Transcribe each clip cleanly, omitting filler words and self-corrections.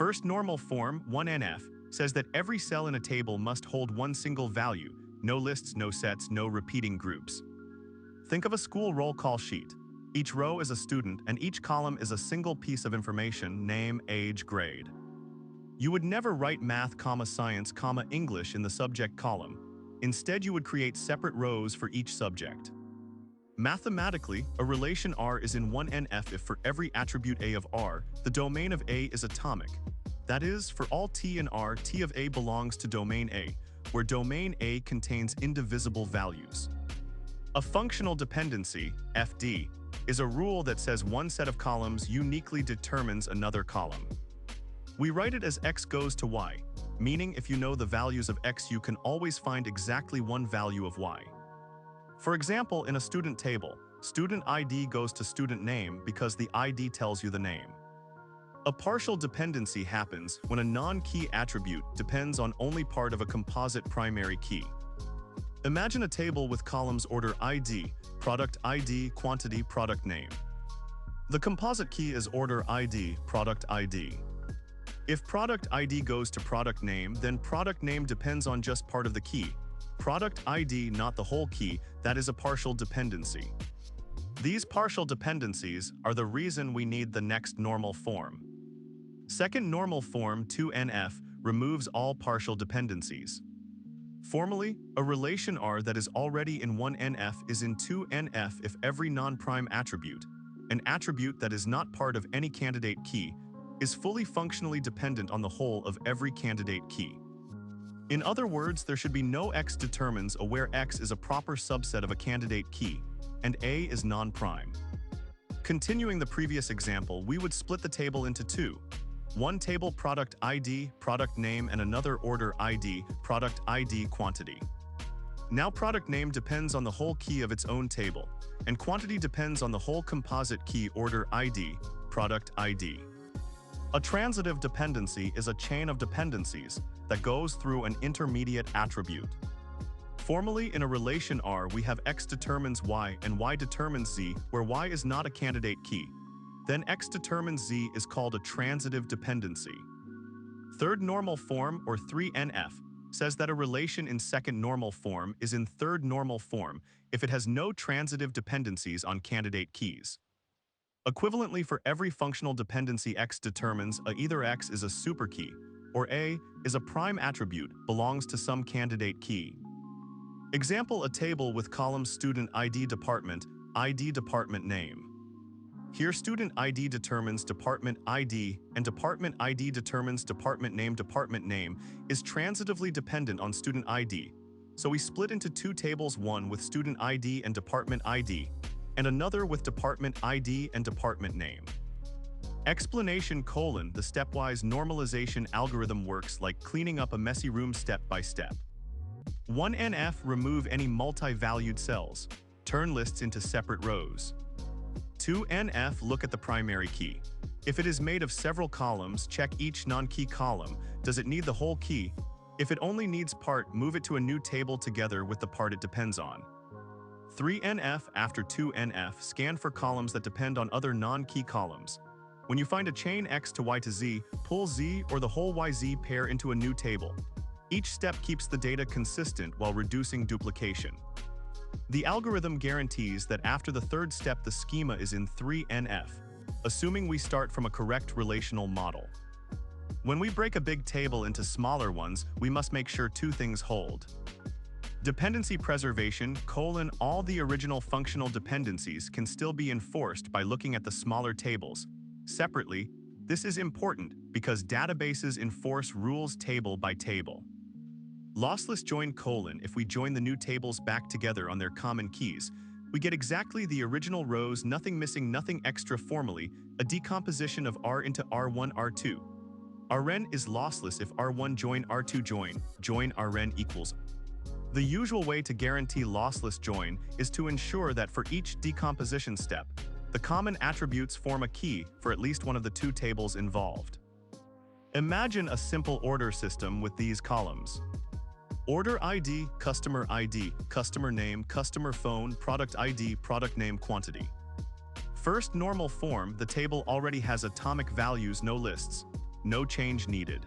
First normal form, 1NF, says that every cell in a table must hold one single value, no lists, no sets, no repeating groups. Think of a school roll call sheet. Each row is a student, and each column is a single piece of information, name, age, grade. You would never write math, science, English in the subject column. Instead, you would create separate rows for each subject. Mathematically, a relation R is in 1NF if for every attribute A of R, the domain of A is atomic. That is, for all T in R, T of A belongs to domain A, where domain A contains indivisible values. A functional dependency, FD, is a rule that says one set of columns uniquely determines another column. We write it as X goes to Y, meaning if you know the values of X, you can always find exactly one value of Y. For example, in a student table, student ID goes to student name because the ID tells you the name. A partial dependency happens when a non-key attribute depends on only part of a composite primary key. Imagine a table with columns order ID, product ID, quantity, product name. The composite key is order ID, product ID. If product ID goes to product name, then product name depends on just part of the key. Product ID, not the whole key, that is a partial dependency. These partial dependencies are the reason we need the next normal form. Second normal form, 2NF, removes all partial dependencies. Formally, a relation R that is already in 1NF is in 2NF if every non-prime attribute, an attribute that is not part of any candidate key, is fully functionally dependent on the whole of every candidate key. In other words, there should be no X determines A where X is a proper subset of a candidate key, and A is non-prime. Continuing the previous example, we would split the table into two. One table product ID, product name, and another order ID, product ID, quantity. Now product name depends on the whole key of its own table, and quantity depends on the whole composite key order ID, product ID. A transitive dependency is a chain of dependencies that goes through an intermediate attribute. Formally, in a relation R, we have X determines Y and Y determines Z, where Y is not a candidate key. Then X determines Z is called a transitive dependency. Third normal form, or 3NF, says that a relation in second normal form is in third normal form if it has no transitive dependencies on candidate keys. Equivalently, for every functional dependency X determines A, either X is a superkey, or A is a prime attribute, belongs to some candidate key. Example: a table with columns student ID department name. Here student ID determines department ID, and department ID determines department name. Department name is transitively dependent on student ID, so we split into two tables, one with student ID and department ID, and another with department ID and department name. Explanation: the stepwise normalization algorithm works like cleaning up a messy room step by step. 1NF, remove any multi-valued cells. Turn lists into separate rows. 2NF, look at the primary key. If it is made of several columns, check each non-key column. Does it need the whole key? If it only needs part, move it to a new table together with the part it depends on. 3NF, after 2NF, scan for columns that depend on other non-key columns. When you find a chain X to Y to Z, pull Z or the whole YZ pair into a new table. Each step keeps the data consistent while reducing duplication. The algorithm guarantees that after the third step the schema is in 3NF, assuming we start from a correct relational model. When we break a big table into smaller ones, we must make sure two things hold. Dependency preservation: all the original functional dependencies can still be enforced by looking at the smaller tables separately. This is important because databases enforce rules table by table. Lossless join: if we join the new tables back together on their common keys, we get exactly the original rows, nothing missing, nothing extra. Formally, a decomposition of R into R1, R2. Rn is lossless if R1 join R2 join Rn equals. The usual way to guarantee lossless join is to ensure that for each decomposition step, the common attributes form a key for at least one of the two tables involved. Imagine a simple order system with these columns. Order ID, customer name, customer phone, product ID, product name, quantity. First normal form, the table already has atomic values, no lists. no change needed.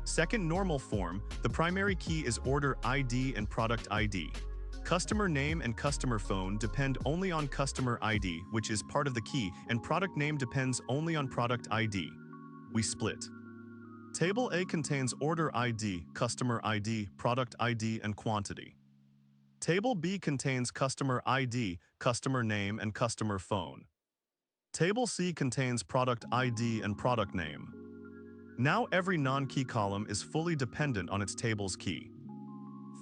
Second normal form, the primary key is order ID and product ID. Customer name and customer phone depend only on customer ID, which is part of the key, and product name depends only on product ID. We split. Table A contains order ID, customer ID, product ID, and quantity. Table B contains customer ID, customer name, and customer phone. Table C contains product ID and product name. Now every non-key column is fully dependent on its table's key.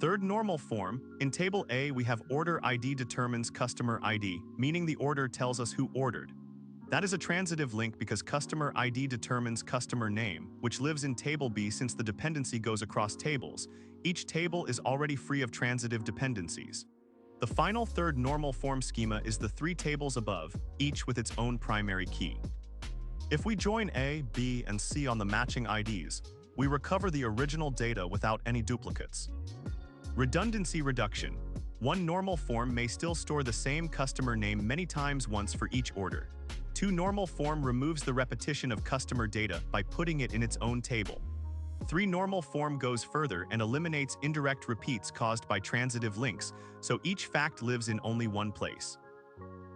Third normal form, in Table A we have order ID determines customer ID, meaning the order tells us who ordered. That is a transitive link because customer ID determines customer name, which lives in Table B since the dependency goes across tables. Each table is already free of transitive dependencies. The final third normal form schema is the three tables above, each with its own primary key. If we join A, B, and C on the matching IDs, we recover the original data without any duplicates. Redundancy reduction. One normal form may still store the same customer name many times once for each order. Two normal form removes the repetition of customer data by putting it in its own table. Three normal form goes further and eliminates indirect repeats caused by transitive links, so each fact lives in only one place.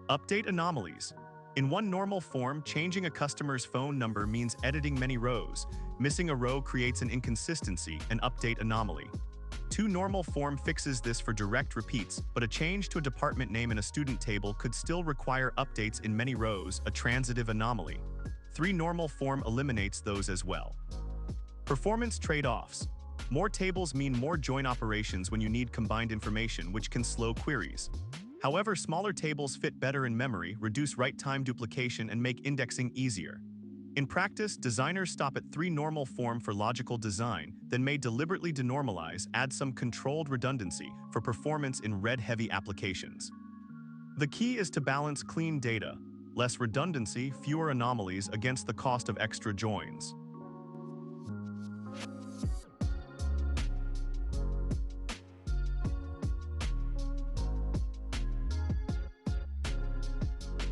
Update anomalies. In one normal form, changing a customer's phone number means editing many rows. Missing a row creates an inconsistency, an update anomaly. Two normal form fixes this for direct repeats, but a change to a department name in a student table could still require updates in many rows, a transitive anomaly. Three normal form eliminates those as well. Performance trade-offs. More tables mean more join operations when you need combined information, which can slow queries. However, smaller tables fit better in memory, reduce write time duplication, and make indexing easier. In practice, designers stop at three normal form for logical design, then may deliberately denormalize, add some controlled redundancy for performance in read-heavy applications. The key is to balance clean data, less redundancy, fewer anomalies against the cost of extra joins.